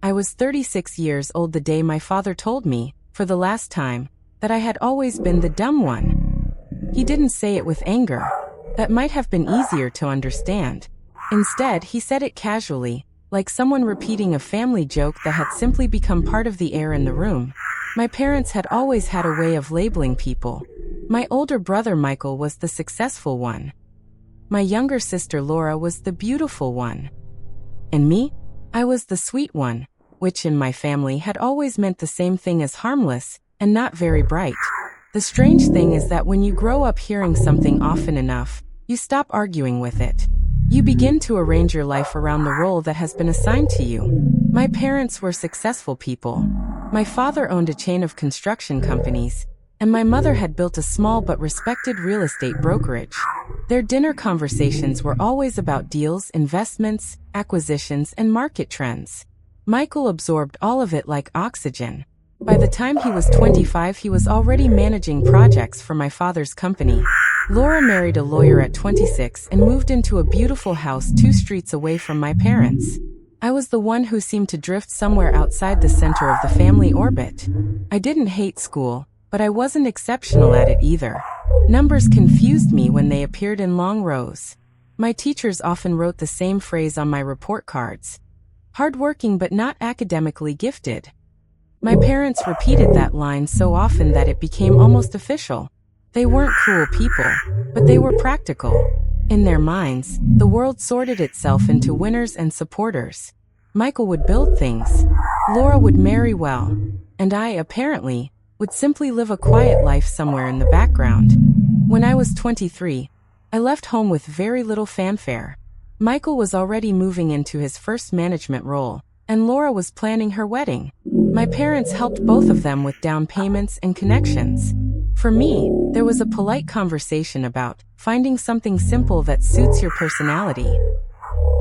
I was 36 years old the day my father told me, for the last time, that I had always been the dumb one. He didn't say it with anger. That might have been easier to understand. Instead, he said it casually, like someone repeating a family joke that had simply become part of the air in the room. My parents had always had a way of labeling people. My older brother Michael was the successful one. My younger sister Laura was the beautiful one. And me? I was the sweet one, which in my family had always meant the same thing as harmless and not very bright. The strange thing is that when you grow up hearing something often enough, you stop arguing with it. You begin to arrange your life around the role that has been assigned to you. My parents were successful people. My father owned a chain of construction companies, and my mother had built a small but respected real estate brokerage. Their dinner conversations were always about deals, investments, acquisitions, and market trends. Michael absorbed all of it like oxygen. By the time he was 25, he was already managing projects for my father's company. Laura married a lawyer at 26 and moved into a beautiful house 2 streets away from my parents. I was the one who seemed to drift somewhere outside the center of the family orbit. I didn't hate school, but I wasn't exceptional at it either. Numbers confused me when they appeared in long rows. My teachers often wrote the same phrase on my report cards. Hardworking but not academically gifted. My parents repeated that line so often that it became almost official. They weren't cruel people, but they were practical. In their minds, the world sorted itself into winners and supporters. Michael would build things. Laura would marry well. And I, apparently, would simply live a quiet life somewhere in the background. When I was 23, I left home with very little fanfare. Michael was already moving into his first management role, and Laura was planning her wedding. My parents helped both of them with down payments and connections. For me, there was a polite conversation about finding something simple that suits your personality.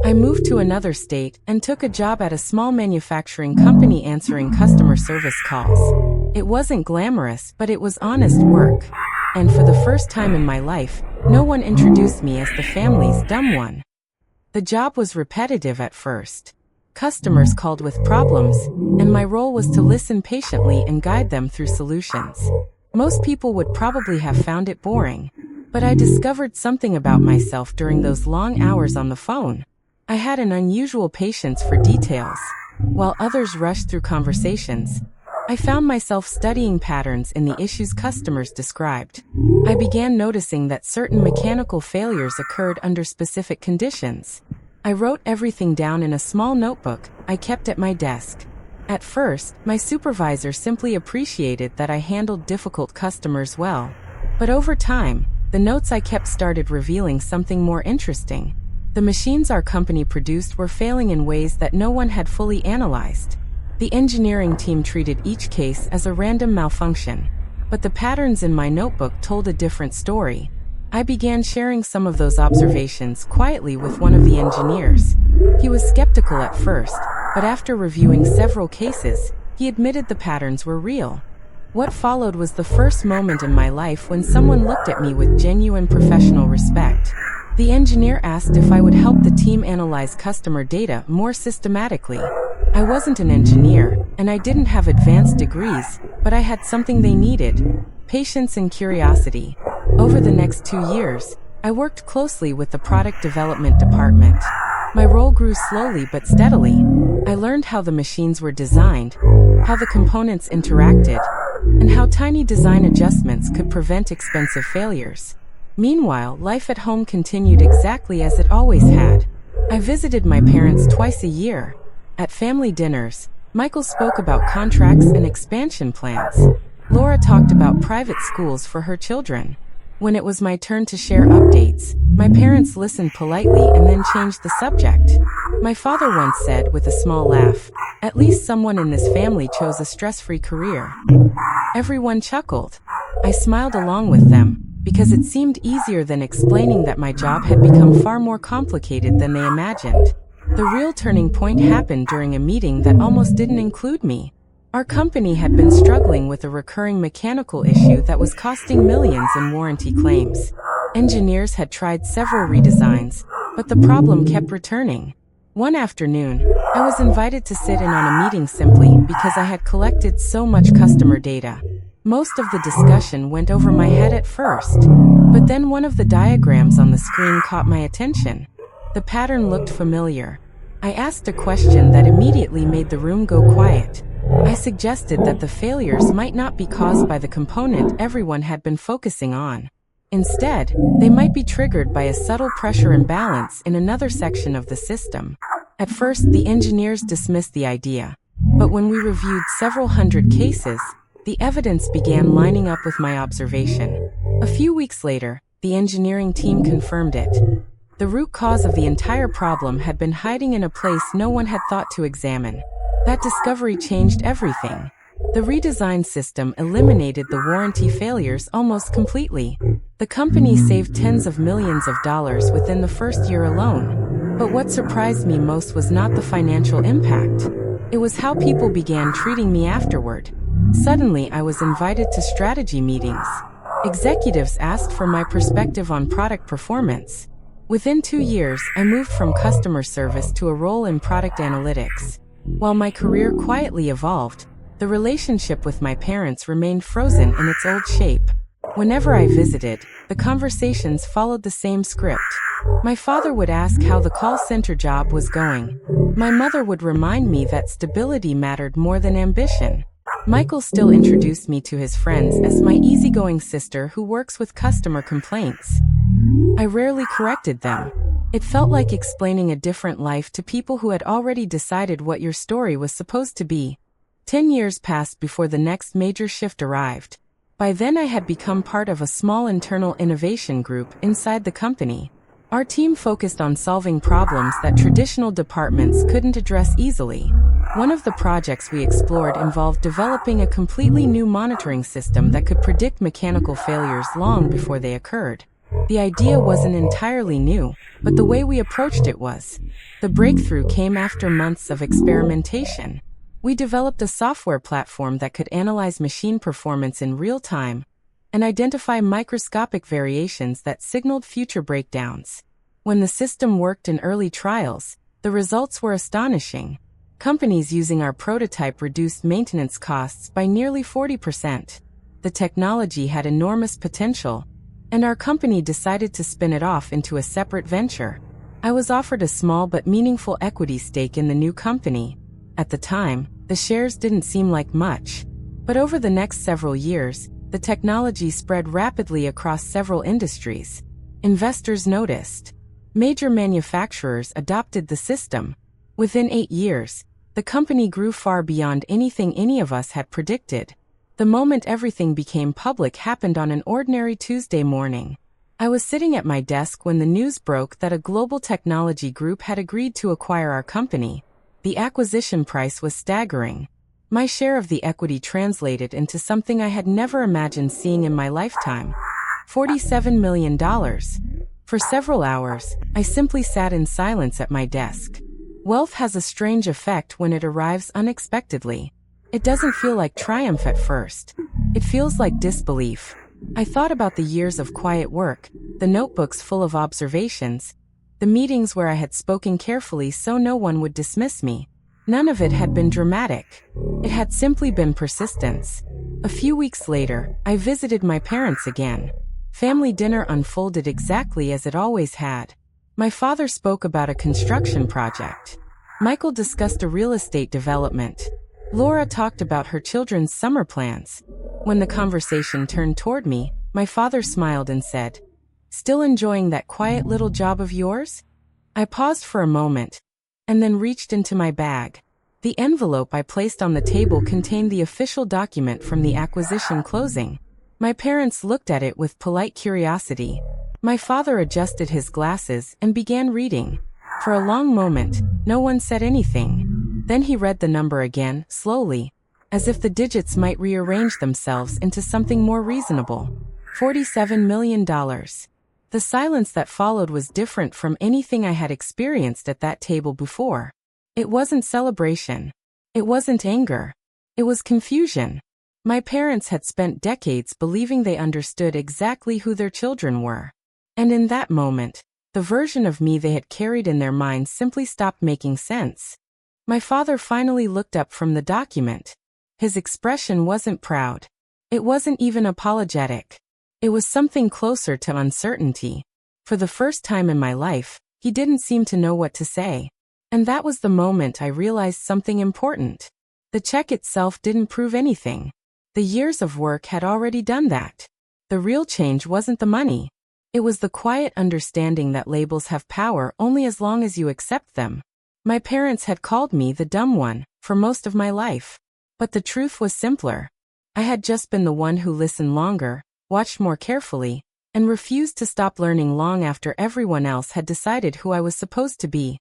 I moved to another state and took a job at a small manufacturing company answering customer service calls. It wasn't glamorous, but it was honest work. And for the first time in my life, no one introduced me as the family's dumb one. The job was repetitive at first. Customers called with problems, and my role was to listen patiently and guide them through solutions. Most people would probably have found it boring, but I discovered something about myself during those long hours on the phone. I had an unusual patience for details. While others rushed through conversations, I found myself studying patterns in the issues customers described. I began noticing that certain mechanical failures occurred under specific conditions. I wrote everything down in a small notebook I kept at my desk. At first, my supervisor simply appreciated that I handled difficult customers well. But over time, the notes I kept started revealing something more interesting. The machines our company produced were failing in ways that no one had fully analyzed. The engineering team treated each case as a random malfunction, but the patterns in my notebook told a different story. I began sharing some of those observations quietly with one of the engineers. He was skeptical at first, but after reviewing several cases, he admitted the patterns were real. What followed was the first moment in my life when someone looked at me with genuine professional respect. The engineer asked if I would help the team analyze customer data more systematically. I wasn't an engineer, and I didn't have advanced degrees, but I had something they needed: patience and curiosity. Over the next 2 years, I worked closely with the product development department. My role grew slowly but steadily. I learned how the machines were designed, how the components interacted, and how tiny design adjustments could prevent expensive failures. Meanwhile, life at home continued exactly as it always had. I visited my parents twice a year. At family dinners, Michael spoke about contracts and expansion plans. Laura talked about private schools for her children. When it was my turn to share updates, my parents listened politely and then changed the subject. My father once said with a small laugh, "At least someone in this family chose a stress-free career." Everyone chuckled. I smiled along with them, because it seemed easier than explaining that my job had become far more complicated than they imagined. The real turning point happened during a meeting that almost didn't include me. Our company had been struggling with a recurring mechanical issue that was costing millions in warranty claims. Engineers had tried several redesigns, but the problem kept returning. One afternoon, I was invited to sit in on a meeting simply because I had collected so much customer data. Most of the discussion went over my head at first, but then one of the diagrams on the screen caught my attention. The pattern looked familiar. I asked a question that immediately made the room go quiet. I suggested that the failures might not be caused by the component everyone had been focusing on. Instead, they might be triggered by a subtle pressure imbalance in another section of the system. At first, the engineers dismissed the idea, but when we reviewed several hundred cases, the evidence began lining up with my observation. A few weeks later, the engineering team confirmed it. The root cause of the entire problem had been hiding in a place no one had thought to examine. That discovery changed everything. The redesigned system eliminated the warranty failures almost completely. The company saved tens of millions of dollars within the first year alone. But what surprised me most was not the financial impact. It was how people began treating me afterward. Suddenly, I was invited to strategy meetings. Executives asked for my perspective on product performance. Within 2 years, I moved from customer service to a role in product analytics. While my career quietly evolved, the relationship with my parents remained frozen in its old shape. Whenever I visited, the conversations followed the same script. My father would ask how the call center job was going. My mother would remind me that stability mattered more than ambition. Michael still introduced me to his friends as my easygoing sister who works with customer complaints. I rarely corrected them. It felt like explaining a different life to people who had already decided what your story was supposed to be. 10 years passed before the next major shift arrived. By then I had become part of a small internal innovation group inside the company. Our team focused on solving problems that traditional departments couldn't address easily. One of the projects we explored involved developing a completely new monitoring system that could predict mechanical failures long before they occurred. The idea wasn't entirely new, but the way we approached it was. The breakthrough came after months of experimentation. We developed a software platform that could analyze machine performance in real time and identify microscopic variations that signaled future breakdowns. When the system worked in early trials, the results were astonishing. Companies using our prototype reduced maintenance costs by nearly 40%. The technology had enormous potential, and our company decided to spin it off into a separate venture. I was offered a small but meaningful equity stake in the new company. At the time, the shares didn't seem like much. But over the next several years, the technology spread rapidly across several industries. Investors noticed. Major manufacturers adopted the system. Within 8 years, the company grew far beyond anything any of us had predicted. The moment everything became public happened on an ordinary Tuesday morning. I was sitting at my desk when the news broke that a global technology group had agreed to acquire our company. The acquisition price was staggering. My share of the equity translated into something I had never imagined seeing in my lifetime. $47 million. For several hours, I simply sat in silence at my desk. Wealth has a strange effect when it arrives unexpectedly. It doesn't feel like triumph at first. It feels like disbelief. I thought about the years of quiet work, the notebooks full of observations, the meetings where I had spoken carefully so no one would dismiss me. None of it had been dramatic. It had simply been persistence. A few weeks later, I visited my parents again. Family dinner unfolded exactly as it always had. My father spoke about a construction project. Michael discussed a real estate development. Laura talked about her children's summer plans. When the conversation turned toward me, my father smiled and said, "Still enjoying that quiet little job of yours?" I paused for a moment, and then reached into my bag. The envelope I placed on the table contained the official document from the acquisition closing. My parents looked at it with polite curiosity. My father adjusted his glasses and began reading. For a long moment, no one said anything. Then he read the number again, slowly, as if the digits might rearrange themselves into something more reasonable. $47 million. The silence that followed was different from anything I had experienced at that table before. It wasn't celebration. It wasn't anger. It was confusion. My parents had spent decades believing they understood exactly who their children were. And in that moment, the version of me they had carried in their minds simply stopped making sense. My father finally looked up from the document. His expression wasn't proud. It wasn't even apologetic. It was something closer to uncertainty. For the first time in my life, he didn't seem to know what to say. And that was the moment I realized something important. The check itself didn't prove anything. The years of work had already done that. The real change wasn't the money. It was the quiet understanding that labels have power only as long as you accept them. My parents had called me the dumb one for most of my life. But the truth was simpler. I had just been the one who listened longer, watched more carefully, and refused to stop learning long after everyone else had decided who I was supposed to be.